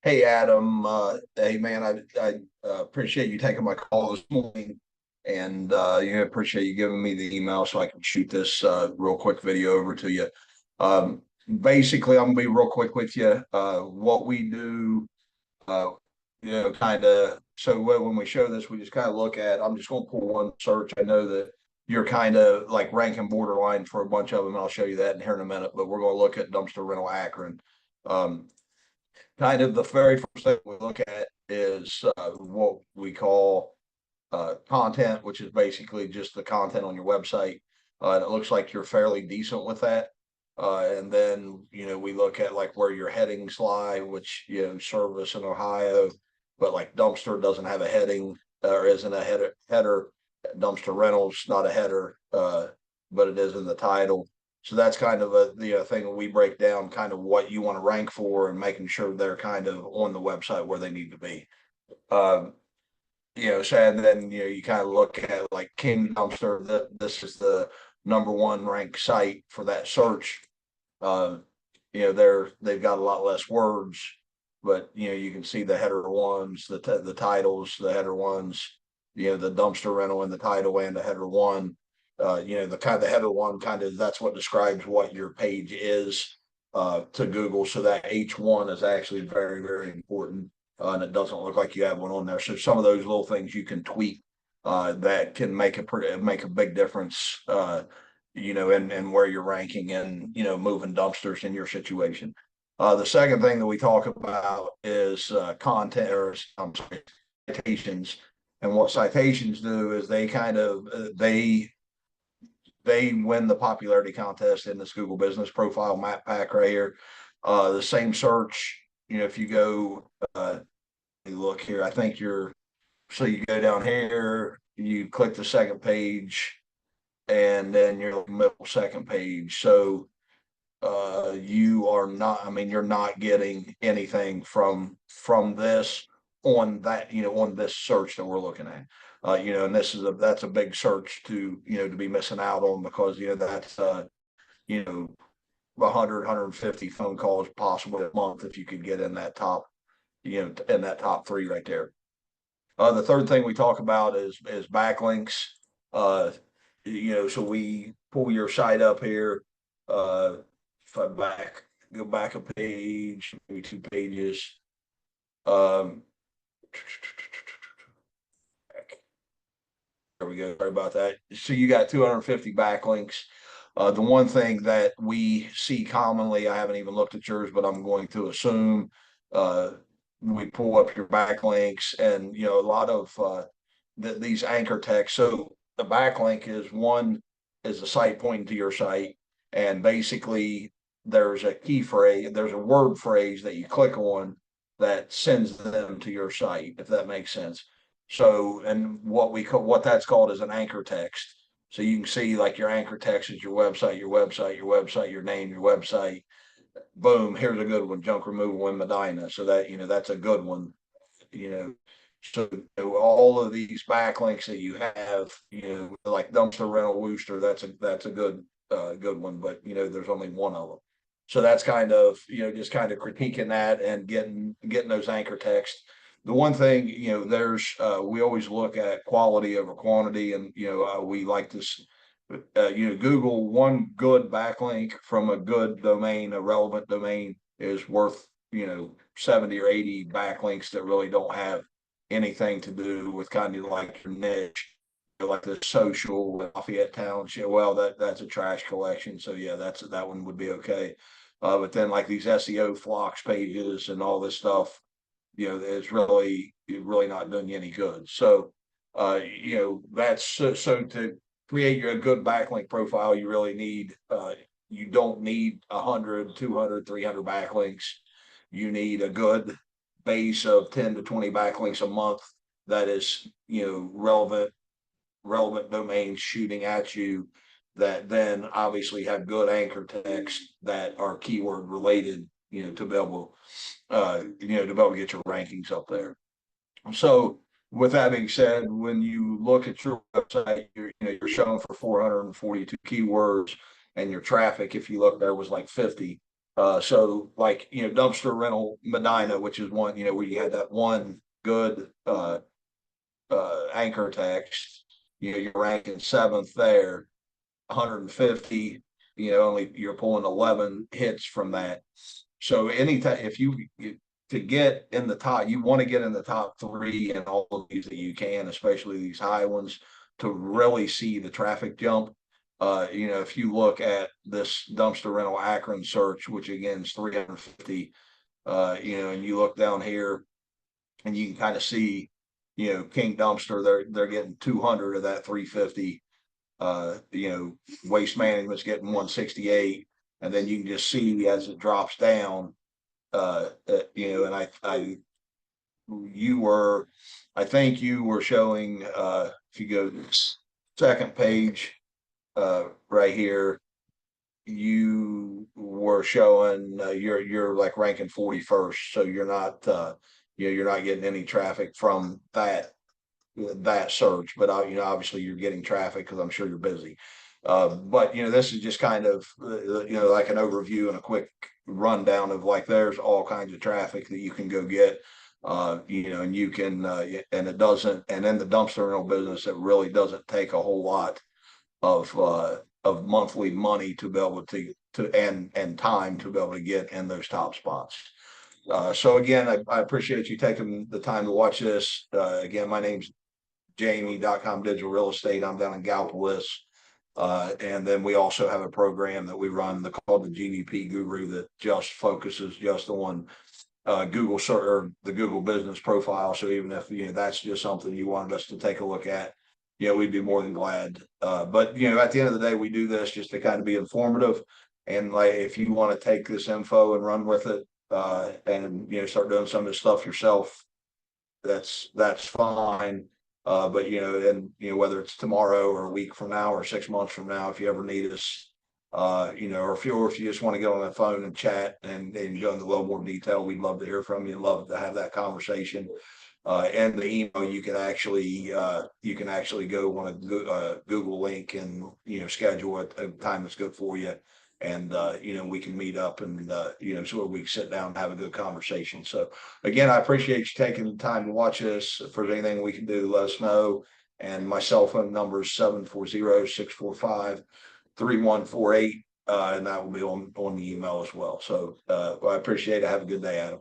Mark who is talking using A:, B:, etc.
A: Hey Adam, hey man, I appreciate you taking my call this morning, and appreciate you giving me the email so I can shoot this real quick video over to you. Um, Basically, I'm gonna be real quick with you. What we do, uh, kind of. So when we show this, we just kind of look at. I'm just gonna pull one search. I know that you're kind of like ranking borderline for a bunch of them. And I'll show you that in here in a minute. But we're gonna look at dumpster rental Akron. Um, Kind of the very first thing we look at is what we call content, which is basically just the content on your website. And it looks like you're fairly decent with that. And then, we look at like where your headings lie, which, service in Ohio, but like dumpster doesn't have a heading or isn't a header. Dumpster rentals, not a header, but it is in the title. So that's kind of the thing that we break down, kind of what you want to rank for, and making sure they're kind of on the website where they need to be. Um, so and then you kind of look at like King Dumpster. That this is the number one ranked site for that search. Uh, they've got a lot less words, but you can see the header ones, the titles, the header ones. The dumpster rental in the title and the header one. The kind of the header one kind of that's what describes what your page is to Google. So that H1 is actually very, very important. And it doesn't look like you have one on there. So some of those little things you can tweak that can make a big difference. And where you're ranking and moving dumpsters in your situation. The second thing that we talk about is content, or I'm sorry, citations. And what citations do is they kind of they win the popularity contest in this Google Business Profile map pack right here. The same search, if you go look here, I think you go down here, you click the second page, and then your middle second page. So you are not, I mean, you're not getting anything from this on that, on this search that we're looking at. And that's a big search to be missing out on, because that's you know 100 phone calls possible a month if you could get in that top, in that top three right there. The third thing we talk about is backlinks. Uh, so we pull your site up here. If I go back a page, maybe two pages. Um, there we go. Sorry about that. So you got 250 backlinks. The one thing that we see commonly, I haven't even looked at yours, but I'm going to assume uh, we pull up your backlinks, and a lot of these anchor texts. So the backlink is the site pointing to your site, and basically there's a key phrase, there's a word phrase that you click on that sends them to your site, if that makes sense. So, and what that's called is an anchor text. So you can see like your anchor text is your website, your website, your website, your name, your website. Boom, here's a good one, junk removal in Medina. So that, that's a good one, you know. So all of these backlinks that you have, like dumpster rental Wooster, that's a good one, but there's only one of them. So that's kind of, just kind of critiquing that and getting those anchor texts. The one thing, there's we always look at quality over quantity, and we like this. Google one good backlink from a good domain, a relevant domain, is worth 70 or 80 backlinks that really don't have anything to do with kind of like your niche, like the social Lafayette Township. Well, that's a trash collection, so yeah, that one would be okay. But then like these SEO flocks pages and all this stuff, it's really not doing you any good. So, that's so to create a good backlink profile, you really need you don't need 100, 200, 300 backlinks. You need a good base of 10 to 20 backlinks a month that is, relevant domains shooting at you, that then obviously have good anchor text that are keyword related, to be able to be able to get your rankings up there. So with that being said, when you look at your website, you're showing for 442 keywords, and your traffic, if you look there, was like 50. So like, dumpster rental Medina, which is one, where you had that one good, anchor text, you're ranking seventh there, 150, only you're pulling 11 hits from that. So anytime, if to get in the top, you want to get in the top three in all of these that you can, especially these high ones, to really see the traffic jump. If you look at this dumpster rental Akron search, which again is 350, and you look down here and you can kind of see, King Dumpster, they're getting 200 of that 350. Waste Management's getting 168, and then you can just see as it drops down, and I think you were showing, if you go to the second page, right here, you were showing, you're like ranking 41st, so you're not getting any traffic from that search, but obviously you're getting traffic because I'm sure you're busy. But this is just kind of like an overview and a quick rundown of like there's all kinds of traffic that you can go get. And you can and it doesn't, and in the dumpster rental business, it really doesn't take a whole lot of monthly money to be able to and time to be able to get in those top spots. So again, I appreciate you taking the time to watch this. Again, my name's Jamie.com Digital Real Estate. I'm down in Gallipolis. And then we also have a program that we run called the GVP Guru that just focuses just on Google search or the Google business profile. So even if that's just something you wanted us to take a look at, we'd be more than glad. But at the end of the day, we do this just to kind of be informative. And like if you want to take this info and run with it, and start doing some of this stuff yourself, that's fine. But whether it's tomorrow or a week from now or 6 months from now, if you ever need us, or if you just want to get on the phone and chat and go into a little more detail, we'd love to hear from you. Love to have that conversation. And the email, you can actually go on a Google link and schedule a time that's good for you, and we can meet up and so we can sit down and have a good conversation. So again, I appreciate you taking the time to watch this. If there's anything we can do, let us know. And my cell phone number is 740-645-3148, and that will be on the email as well. So I appreciate it. Have a good day, Adam.